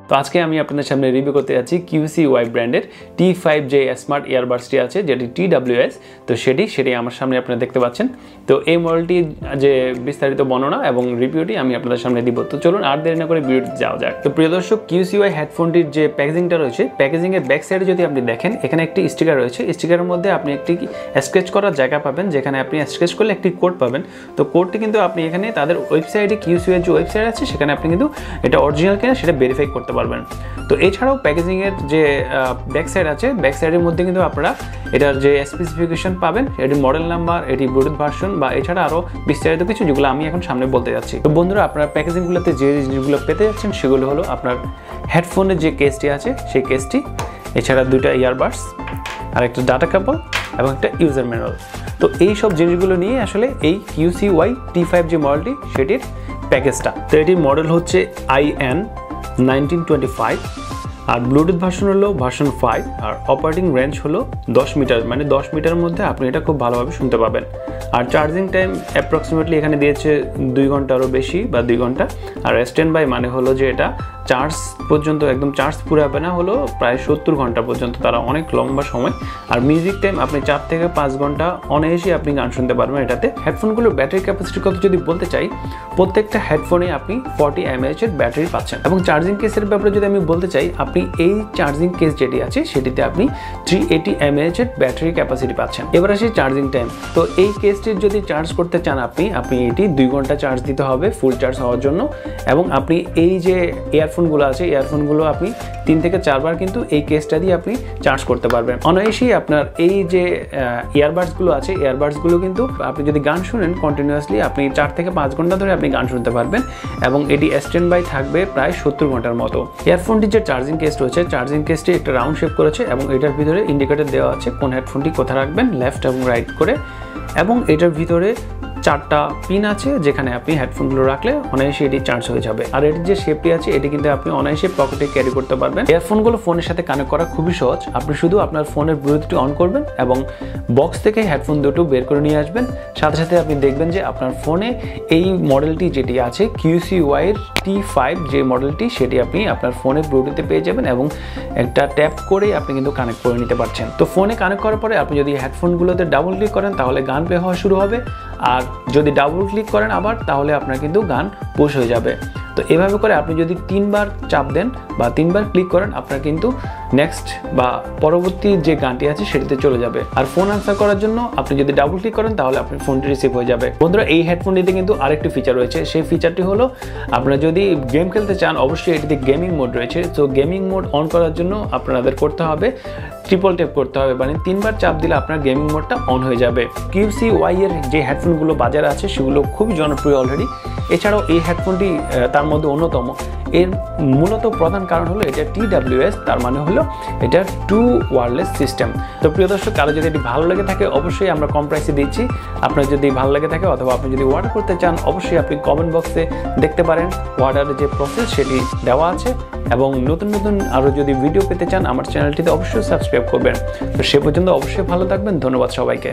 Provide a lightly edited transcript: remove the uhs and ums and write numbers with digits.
তো আজকে আমি আপনাদের সামনে রিভিউ করতে যাচ্ছি QCY ব্র্যান্ডের T5J স্মার্ট ইয়ারবাডসটি আছে যেটি TWS। তো সেটি আমার সামনে আপনারা দেখতে পাচ্ছেন। তো এই মডেলটি যে বিস্তারিত বর্ণনা এবং রিভিউটি আমি আপনাদের সামনে দিব। তো চলুন আর দেরি না করে ভিডিওতে যাওয়া যাক। তো প্রিয় দর্শক, QCY হেডফোনটির যে প্যাকেজিংটা রয়েছে, প্যাকেজিংয়ের ব্যাক সাইডে যদি আপনি দেখেন, এখানে একটি স্টিকার রয়েছে। স্টিকারের মধ্যে আপনি একটি স্কেচ করার জায়গা পাবেন, যেখানে আপনি স্কেচ করলে একটি কোড পাবেন। তো কোডটি কিন্তু আপনি এখানে তাদের ওয়েবসাইটে QCY যে ওয়েবসাইট আছে সেখানে আপনি কিন্তু এটা অরিজিনাল কিনা সেটা ভেরিফাই করতে পারবেন। তো এছাড়াও প্যাকেজিংয়ের যে ব্যাক সাইড আছে, ব্যাক সাইডের মধ্যে কিন্তু আপনারা এটার যে স্পেসিফিকেশন পাবেন, এটি মডেল নাম্বার, এটি ব্লুটুথ ভার্সন বা এছাড়া আরও বিস্তারিত কিছু, যেগুলো আমি এখন সামনে বলতে যাচ্ছি। তো বন্ধুরা, আপনারা প্যাকেজিংগুলোতে যে জিনিসগুলো পেতে যাচ্ছেন সেগুলো হলো আপনার হেডফোনের যে কেসটি আছে সেই কেসটি, এছাড়া দুইটা ইয়ারবাডস আর একটা ডাটা কেবল এবং একটা ইউজার ম্যানুয়াল। তো এই সব জিনিসগুলো নিয়ে আসলে এই QCY T5 যে মডেলটি সেটির প্যাকেজটা। তো এটির মডেল হচ্ছে IN1925 আর ব্লুটুথ ভার্সন হলো ভার্সন 5 আর অপারেটিং রেঞ্জ হলো 10 মিটার, মানে 10 মিটারের মধ্যে আপনি এটা খুব ভালোভাবে শুনতে পাবেন। আর চার্জিং টাইম অ্যাপ্রক্সিমেটলি এখানে দিয়েছে 2 ঘন্টারও বেশি বা 2 ঘন্টা। আর স্ট্যান্ড বাই মানে হলো যে এটা চার্জ পর্যন্ত একদম চার্জ পুরাবে না, হলো প্রায় 70 ঘন্টা পর্যন্ত, তারা অনেক লম্বা সময়। আর মিউজিক টাইম আপনি 4 থেকে 5 ঘন্টা অনায়াসে আপনি গান শুনতে পারবেন এটাতে। হেডফোনগুলোর ব্যাটারি ক্যাপাসিটির কথা যদি বলতে চাই, প্রত্যেকটা হেডফোনে আপনি 40 mAh এর ব্যাটারি পাচ্ছেন। এবং চার্জিং কেসের ব্যাপারে যদি আমি বলতে চাই, আপনি এই চার্জিং কেস যেটি আছে সেটিতে আপনি 380 mAh এর ব্যাটারি ক্যাপাসিটি পাচ্ছেন। এবার আসি চার্জিং টাইম। তো এই কেসটির যদি চার্জ করতে চান আপনি এটি 2 ঘন্টা চার্জ দিতে হবে ফুল চার্জ হওয়ার জন্য। এবং আপনি এই যে ইয়ারফোনগুলো আছে, ইয়ারফোনগুলো আপনি 3 থেকে 4 বার কিন্তু এই কেসটা দিয়ে আপনি চার্জ করতে পারবেন অনায়াসেই। আপনার এই যে ইয়ারবাডসগুলো আছে, ইয়ারবাডসগুলো কিন্তু আপনি যদি গান শুনেন কন্টিনিউয়াসলি, আপনি 4 থেকে 5 ঘন্টা ধরে আপনি গান শুনতে পারবেন এবং এটি স্ট্যান্ড বাই থাকবে প্রায় 70 ঘন্টার মতো। ইয়ারফোনটির যে চার্জিং কেস রয়েছে, চার্জিং কেসটি একটা রাউন্ড শেপ করেছে এবং এটার ভিতরে ইন্ডিকেটর দেওয়া আছে কোন হেডফোনটি কোথায় রাখবেন, লেফট এবং রাইট করে। এবং এটার ভিতরে 4টা পিন আছে, যেখানে আপনি হেডফোনগুলো রাখলে অনায়াসে এটি চার্জ হয়ে যাবে। আর এটির যে শেপটি আছে, এটি কিন্তু আপনি অনায়াসে পকেটে ক্যারি করতে পারবেন। ইয়ারফোনগুলো ফোনের সাথে কানেক্ট করা খুবই সহজ। আপনি শুধু আপনার ফোনের ব্লুটুথটি অন করবেন এবং বক্স থেকে হেডফোন দুটো বের করে নিয়ে আসবেন। সাথে সাথে আপনি দেখবেন যে আপনার ফোনে এই মডেলটি যেটি আছে QCY এর T5 যে মডেলটি, সেটি আপনি আপনার ফোনে ব্লুটুথে পেয়ে যাবেন এবং একটা ট্যাপ করেই আপনি কিন্তু কানেক্ট করে নিতে পারছেন। তো ফোনে কানেক্ট করার পরে আপনি যদি হেডফোনগুলোতে ডাবল ক্লিক করেন তাহলে গান প্লে হওয়া শুরু হবে, আর যদি ডাবল ক্লিক করেন আবার তাহলে আপনার কিন্তু গান পুশ হয়ে যাবে। তো এভাবে করে আপনি যদি 3 বার চাপ দেন বা 3 বার ক্লিক করেন, আপনার কিন্তু নেক্সট বা পরবর্তী যে গানটি আছে সেটিতে চলে যাবে। আর ফোন আনসার করার জন্য আপনি যদি ডাবল ক্লিক করেন তাহলে আপনার ফোনটি রিসিভ হয়ে যাবে। বন্ধুরা, এই হেডফোনটিতে কিন্তু আরেকটি ফিচার রয়েছে। সেই ফিচারটি হলো, আপনারা যদি গেম খেলতে চান, অবশ্যই এটিতে গেমিং মোড রয়েছে। তো গেমিং মোড অন করার জন্য আপনাদের করতে হবে ট্রিপল ট্যাপ করতে হবে, মানে 3 বার চাপ দিলে আপনার গেমিং মোডটা অন হয়ে যাবে। QCY এর যে হেডফোনগুলো বাজারে আছে সেগুলো খুবই জনপ্রিয় অলরেডি। এছাড়াও এই হেডফোনটি তার মধ্যে অন্যতম। এর মূলত প্রধান কারণ হলো এটা TWS, তার মানে হলো এটা 2 ওয়্যারলেস সিস্টেম। তো প্রিয় দর্শক, কারো যদি এটি ভালো লেগে থাকে অবশ্যই আমরা কম প্রাইসে দিচ্ছি। আপনার যদি ভালো লেগে থাকে অথবা আপনি যদি অর্ডার করতে চান, অবশ্যই আপনি কমেন্ট বক্সে দেখতে পারেন অর্ডারের যে প্রসেস সেটি দেওয়া আছে। এবং নতুন নতুন আরও যদি ভিডিও পেতে চান আমার চ্যানেলটিতে অবশ্যই সাবস্ক্রাইব করবেন। তো সে পর্যন্ত অবশ্যই ভালো থাকবেন। ধন্যবাদ সবাইকে।